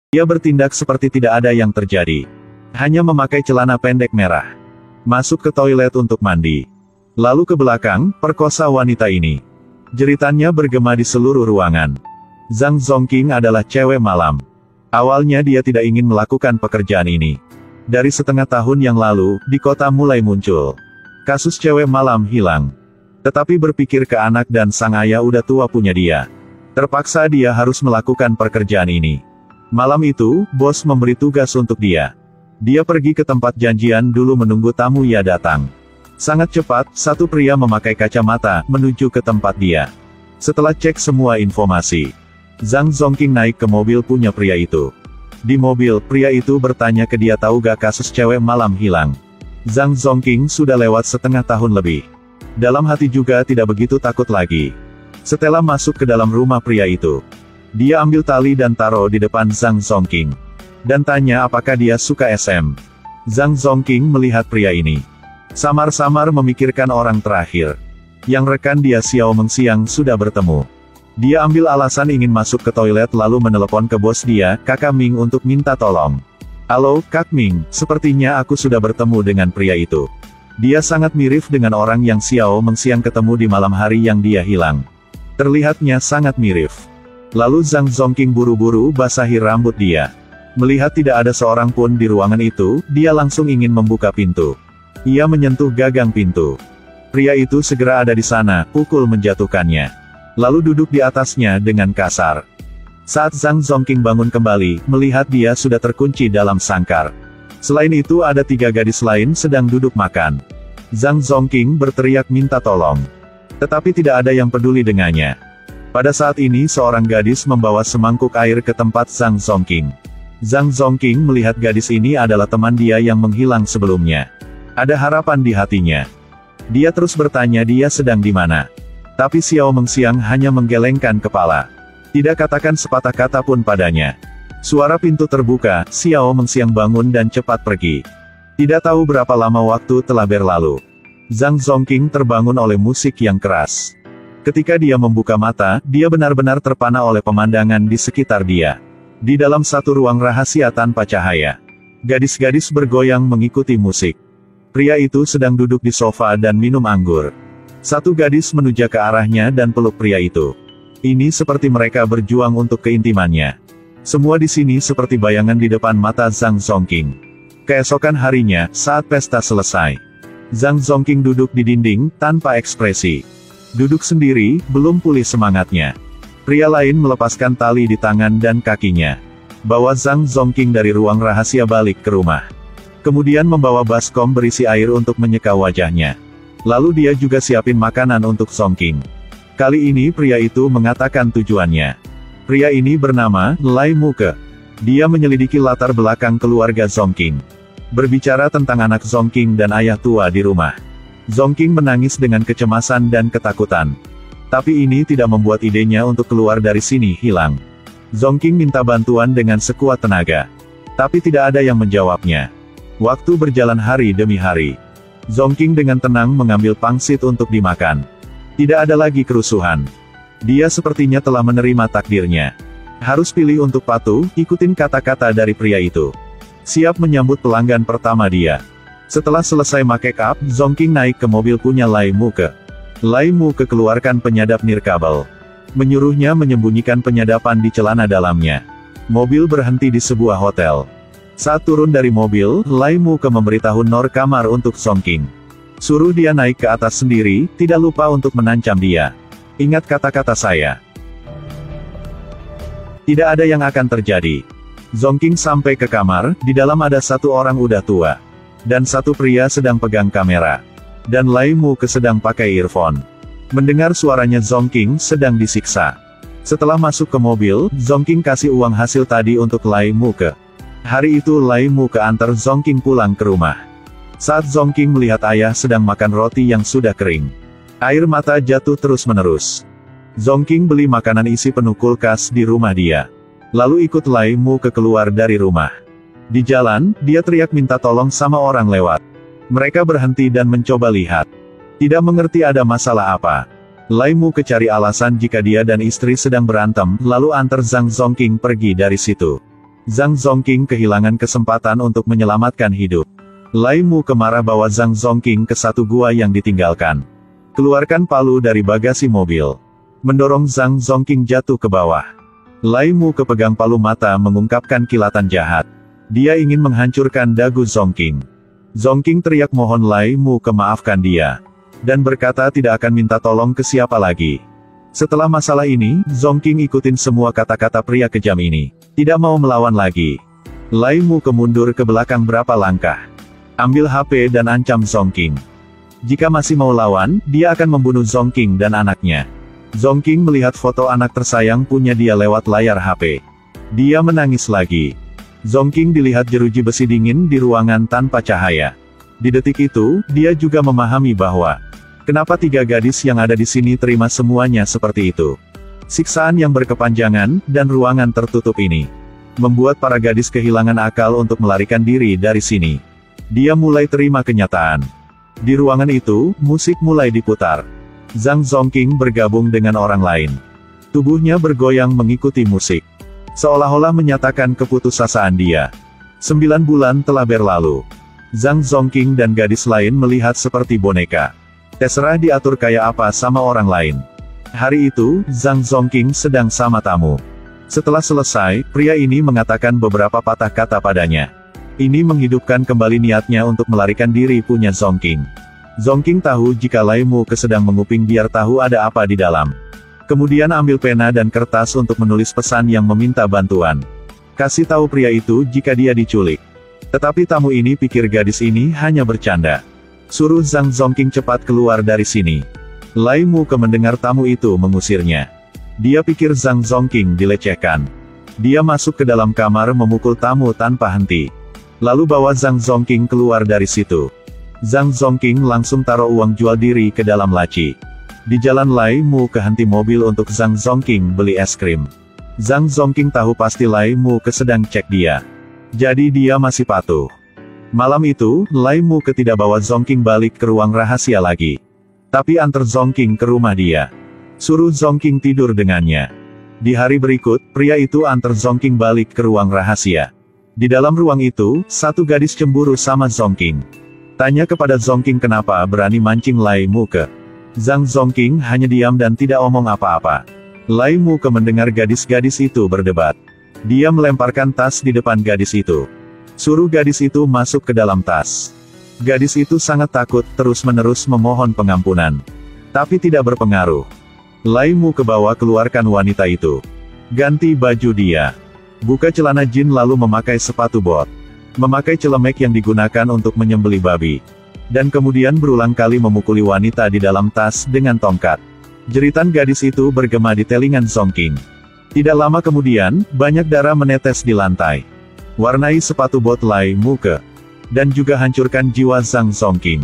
Dia bertindak seperti tidak ada yang terjadi. Hanya memakai celana pendek merah. Masuk ke toilet untuk mandi. Lalu ke belakang, perkosa wanita ini. Jeritannya bergema di seluruh ruangan. Zhang Zongqing adalah cewek malam. Awalnya dia tidak ingin melakukan pekerjaan ini. Dari setengah tahun yang lalu, di kota mulai muncul kasus cewek malam hilang. Tetapi berpikir ke anak dan sang ayah udah tua punya dia. Terpaksa dia harus melakukan pekerjaan ini. Malam itu, bos memberi tugas untuk dia. Dia pergi ke tempat janjian dulu menunggu tamu ia datang. Sangat cepat, satu pria memakai kacamata, menuju ke tempat dia. Setelah cek semua informasi, Zhang Zongqing naik ke mobil punya pria itu. Di mobil, pria itu bertanya ke dia tahu gak kasus cewek malam hilang. Zhang Zongqing sudah lewat setengah tahun lebih. Dalam hati juga tidak begitu takut lagi. Setelah masuk ke dalam rumah pria itu, dia ambil tali dan taruh di depan Zhang Zongqing. Dan tanya apakah dia suka SM. Zhang Zongqing melihat pria ini. Samar-samar memikirkan orang terakhir. Yang rekan dia Xiao Mengxiang sudah bertemu. Dia ambil alasan ingin masuk ke toilet lalu menelepon ke bos dia, Kakak Ming untuk minta tolong. Halo, Kak Ming, sepertinya aku sudah bertemu dengan pria itu. Dia sangat mirip dengan orang yang Xiao Mengxiang ketemu di malam hari yang dia hilang. Terlihatnya sangat mirip. Lalu Zhang Zongqing buru-buru basahi rambut dia. Melihat tidak ada seorang pun di ruangan itu, dia langsung ingin membuka pintu. Ia menyentuh gagang pintu. Pria itu segera ada di sana, pukul menjatuhkannya. Lalu duduk di atasnya dengan kasar. Saat Zhang Zongqing bangun kembali, melihat dia sudah terkunci dalam sangkar. Selain itu ada 3 gadis lain sedang duduk makan. Zhang Zongqing berteriak minta tolong. Tetapi tidak ada yang peduli dengannya. Pada saat ini seorang gadis membawa semangkuk air ke tempat Zhang Zongqing. Zhang Zongqing melihat gadis ini adalah teman dia yang menghilang sebelumnya. Ada harapan di hatinya. Dia terus bertanya dia sedang di mana. Tapi Xiao Mengxiang hanya menggelengkan kepala. Tidak katakan sepatah kata pun padanya. Suara pintu terbuka, Xiao Mengxiang bangun dan cepat pergi. Tidak tahu berapa lama waktu telah berlalu. Zhang Zongqing terbangun oleh musik yang keras. Ketika dia membuka mata, dia benar-benar terpana oleh pemandangan di sekitar dia. Di dalam satu ruang rahasia tanpa cahaya. Gadis-gadis bergoyang mengikuti musik. Pria itu sedang duduk di sofa dan minum anggur. Satu gadis menuju ke arahnya dan peluk pria itu. Ini seperti mereka berjuang untuk keintimannya. Semua di sini seperti bayangan di depan mata Zhang Zongqing. Keesokan harinya, saat pesta selesai, Zhang Zongqing duduk di dinding, tanpa ekspresi. Duduk sendiri, belum pulih semangatnya. Pria lain melepaskan tali di tangan dan kakinya. Bawa Zhang Zongqing dari ruang rahasia balik ke rumah. Kemudian membawa baskom berisi air untuk menyeka wajahnya. Lalu dia juga siapin makanan untuk Zongqing. Kali ini pria itu mengatakan tujuannya. Pria ini bernama Lai Muke. Dia menyelidiki latar belakang keluarga Zongqing. Berbicara tentang anak Zongqing dan ayah tua di rumah. Zongqing menangis dengan kecemasan dan ketakutan. Tapi ini tidak membuat idenya untuk keluar dari sini hilang. Zongqing minta bantuan dengan sekuat tenaga. Tapi tidak ada yang menjawabnya. Waktu berjalan hari demi hari. Zongqing dengan tenang mengambil pangsit untuk dimakan. Tidak ada lagi kerusuhan. Dia sepertinya telah menerima takdirnya. Harus pilih untuk patuh, ikutin kata-kata dari pria itu. Siap menyambut pelanggan pertama dia. Setelah selesai make up, Zongqing naik ke mobil punya Lai Muke. Lai Muke keluarkan penyadap nirkabel. Menyuruhnya menyembunyikan penyadapan di celana dalamnya. Mobil berhenti di sebuah hotel. Saat turun dari mobil, Lai Muke memberitahu Nor kamar untuk Zongqing. Suruh dia naik ke atas sendiri, tidak lupa untuk menancam dia. Ingat kata-kata saya. Tidak ada yang akan terjadi. Zongqing sampai ke kamar, di dalam ada satu orang udah tua. Dan satu pria sedang pegang kamera. Dan Lai Muke sedang pakai earphone. Mendengar suaranya Zongqing sedang disiksa. Setelah masuk ke mobil, Zongqing kasih uang hasil tadi untuk Lai Muke. Hari itu Lai Muke antar Zongqing pulang ke rumah. Saat Zongqing melihat ayah sedang makan roti yang sudah kering. Air mata jatuh terus-menerus. Zongqing beli makanan isi penuh kulkas di rumah dia. Lalu ikut Lai Muke keluar dari rumah. Di jalan, dia teriak minta tolong sama orang lewat. Mereka berhenti dan mencoba lihat. Tidak mengerti ada masalah apa. Lai Muke cari alasan jika dia dan istri sedang berantem, lalu antar Zhang Zongqing pergi dari situ. Zhang Zongking kehilangan kesempatan untuk menyelamatkan hidup. Lai Mu marah bawa Zhang Zongking ke satu gua yang ditinggalkan. Keluarkan palu dari bagasi mobil. Mendorong Zhang Zongking jatuh ke bawah. Lai Mu pegang palu mata mengungkapkan kilatan jahat. Dia ingin menghancurkan dagu Zongking. Zongking teriak mohon Lai Mu maafkan dia. Dan berkata tidak akan minta tolong ke siapa lagi. Setelah masalah ini, Zongking ikutin semua kata-kata pria kejam ini. Tidak mau melawan lagi. Lai Mu mundur ke belakang berapa langkah. Ambil HP dan ancam Zongking. Jika masih mau lawan, dia akan membunuh Zongking dan anaknya. Zongking melihat foto anak tersayang punya dia lewat layar HP. Dia menangis lagi. Zongking dilihat jeruji besi dingin di ruangan tanpa cahaya. Di detik itu, dia juga memahami bahwa kenapa 3 gadis yang ada di sini terima semuanya seperti itu. Siksaan yang berkepanjangan, dan ruangan tertutup ini, membuat para gadis kehilangan akal untuk melarikan diri dari sini. Dia mulai terima kenyataan. Di ruangan itu, musik mulai diputar. Zhang Zongking bergabung dengan orang lain. Tubuhnya bergoyang mengikuti musik. Seolah-olah menyatakan keputusasaan dia. 9 bulan telah berlalu. Zhang Zongking dan gadis lain melihat seperti boneka. Terserah diatur kayak apa sama orang lain. Hari itu, Zhang Zongking sedang sama tamu. Setelah selesai, pria ini mengatakan beberapa patah kata padanya. Ini menghidupkan kembali niatnya untuk melarikan diri punya Zongking. Zongking tahu jika Lai Mu sedang menguping biar tahu ada apa di dalam. Kemudian ambil pena dan kertas untuk menulis pesan yang meminta bantuan. Kasih tahu pria itu jika dia diculik. Tetapi tamu ini pikir gadis ini hanya bercanda. Suruh Zhang Zongking cepat keluar dari sini. Lai Mu mendengar tamu itu mengusirnya. Dia pikir Zhang Zongking dilecehkan. Dia masuk ke dalam kamar memukul tamu tanpa henti. Lalu bawa Zhang Zongking keluar dari situ. Zhang Zongking langsung taruh uang jual diri ke dalam laci. Di jalan Lai Mu henti mobil untuk Zhang Zongking beli es krim. Zhang Zongking tahu pasti Lai Mu sedang cek dia. Jadi dia masih patuh. Malam itu, Lai Mu tidak bawa Zongking balik ke ruang rahasia lagi. Tapi antar Zongking ke rumah dia. Suruh Zongking tidur dengannya. Di hari berikut, pria itu antar Zongking balik ke ruang rahasia. Di dalam ruang itu, satu gadis cemburu sama Zongking. Tanya kepada Zongking kenapa berani mancing Lai Mu Zhang Zongking hanya diam dan tidak omong apa-apa. Lai Mu mendengar gadis-gadis itu berdebat. Dia melemparkan tas di depan gadis itu. Suruh gadis itu masuk ke dalam tas. Gadis itu sangat takut, terus-menerus memohon pengampunan. Tapi tidak berpengaruh. Lai Mu bawa keluarkan wanita itu. Ganti baju dia. Buka celana jin lalu memakai sepatu bot. Memakai celemek yang digunakan untuk menyembelih babi. Dan kemudian berulang kali memukuli wanita di dalam tas dengan tongkat. Jeritan gadis itu bergema di telinga Zongking. Tidak lama kemudian, banyak darah menetes di lantai. Warnai sepatu bot Lai Mu dan juga hancurkan jiwa Zhang Zongking.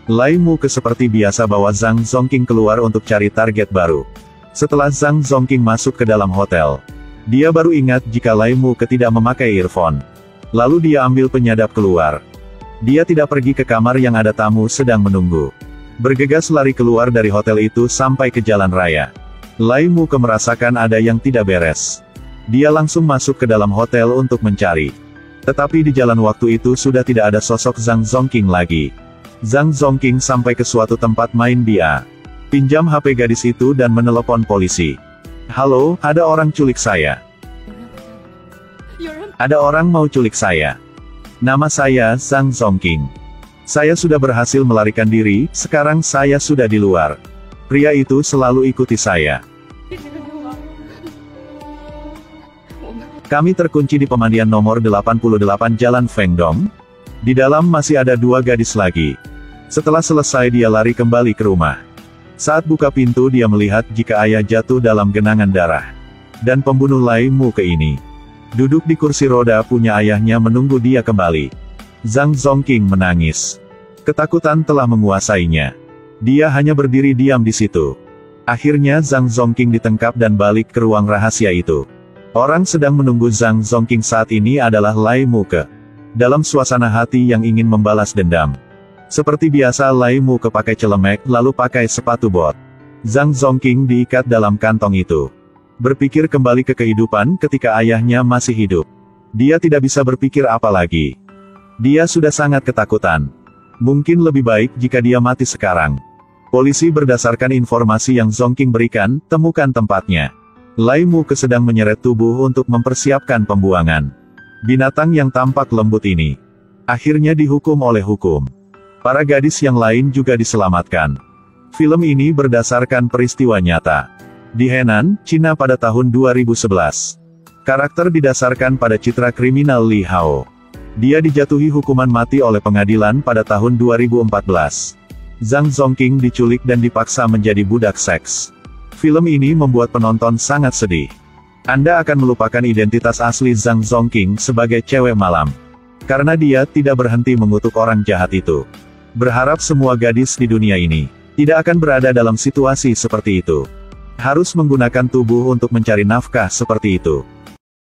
Lai Mu seperti biasa bawa Zhang Zongking keluar untuk cari target baru. Setelah Zhang Zongking masuk ke dalam hotel, dia baru ingat jika Lai Mu tidak memakai earphone. Lalu dia ambil penyadap keluar. Dia tidak pergi ke kamar yang ada tamu sedang menunggu. Bergegas lari keluar dari hotel itu sampai ke jalan raya. Lai Mu merasakan ada yang tidak beres. Dia langsung masuk ke dalam hotel untuk mencari. Tetapi di jalan waktu itu sudah tidak ada sosok Zhang Zongking lagi. Zhang Zongking sampai ke suatu tempat main bia. Pinjam HP gadis itu dan menelepon polisi. Halo, ada orang culik saya. Ada orang mau culik saya. Nama saya Zhang Zongking. Saya sudah berhasil melarikan diri, sekarang saya sudah di luar. Pria itu selalu ikuti saya. Kami terkunci di pemandian nomor 88 Jalan Fengdong. Di dalam masih ada 2 gadis lagi. Setelah selesai dia lari kembali ke rumah. Saat buka pintu dia melihat jika ayah jatuh dalam genangan darah. Dan pembunuh Lai Mu ini duduk di kursi roda punya ayahnya menunggu dia kembali. Zhang Zongking menangis. Ketakutan telah menguasainya. Dia hanya berdiri diam di situ. Akhirnya Zhang Zongking ditangkap dan balik ke ruang rahasia itu. Orang sedang menunggu Zhang Zongking saat ini adalah Lai Mu dalam suasana hati yang ingin membalas dendam. Seperti biasa Lai Mu pakai celemek lalu pakai sepatu bot. Zhang Zongking diikat dalam kantong itu. Berpikir kembali ke kehidupan ketika ayahnya masih hidup. Dia tidak bisa berpikir apa lagi. Dia sudah sangat ketakutan. Mungkin lebih baik jika dia mati sekarang. Polisi berdasarkan informasi yang Zhong Qing berikan, temukan tempatnya. Lai Muke sedang menyeret tubuh untuk mempersiapkan pembuangan. Binatang yang tampak lembut ini akhirnya dihukum oleh hukum. Para gadis yang lain juga diselamatkan. Film ini berdasarkan peristiwa nyata di Henan, Cina pada tahun 2011. Karakter didasarkan pada citra kriminal Li Hao. Dia dijatuhi hukuman mati oleh pengadilan pada tahun 2014. Zhang Zhongqing diculik dan dipaksa menjadi budak seks. Film ini membuat penonton sangat sedih. Anda akan melupakan identitas asli Zhang Zhongqing sebagai cewek malam. Karena dia tidak berhenti mengutuk orang jahat itu. Berharap semua gadis di dunia ini tidak akan berada dalam situasi seperti itu. Harus menggunakan tubuh untuk mencari nafkah seperti itu.